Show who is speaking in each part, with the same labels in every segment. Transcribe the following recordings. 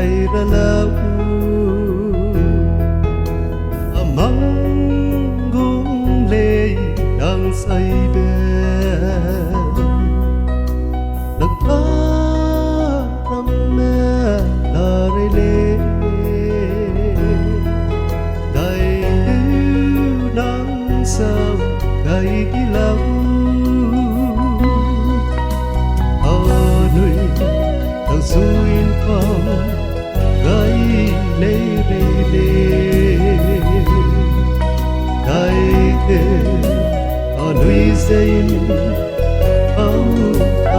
Speaker 1: ngày ra lâu amang gung lê đang say bên đừng ta rắm mẹ là rê lê đầy yêu nắng sao ngày đi lâu Suin phong gai nei re le kai ke anui sein au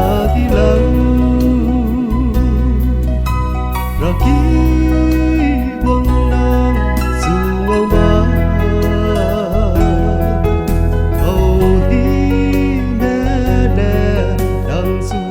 Speaker 1: adilau raki buông nang su ngau ma au di ne ne đang su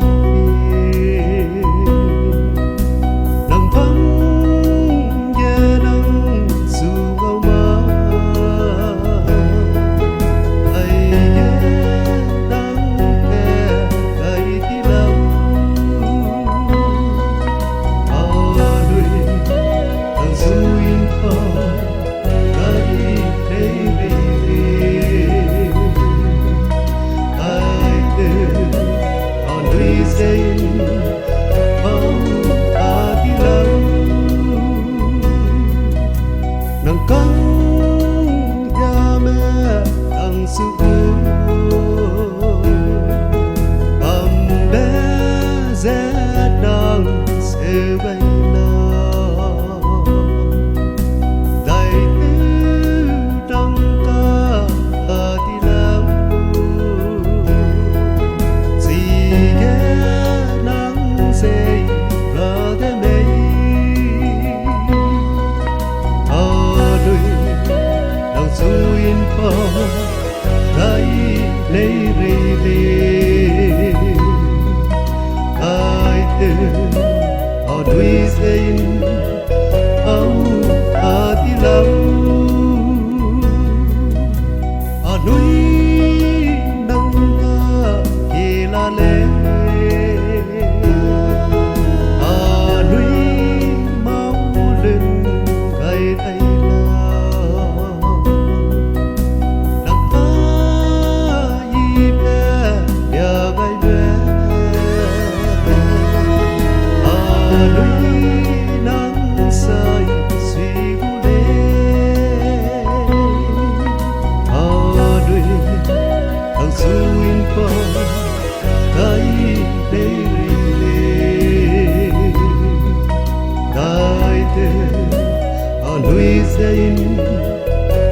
Speaker 1: Zain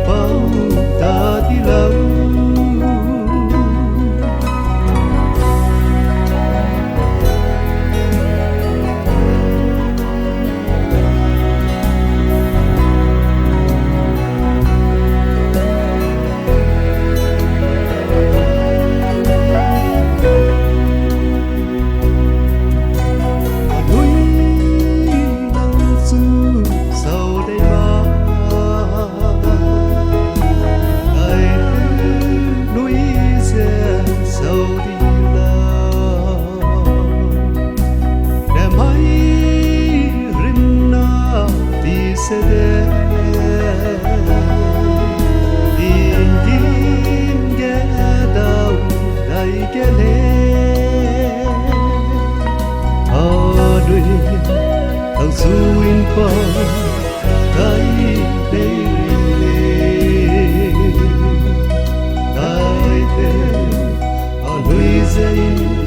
Speaker 1: mau ta đi lâu Suin phong gai nei re le kai te anui zain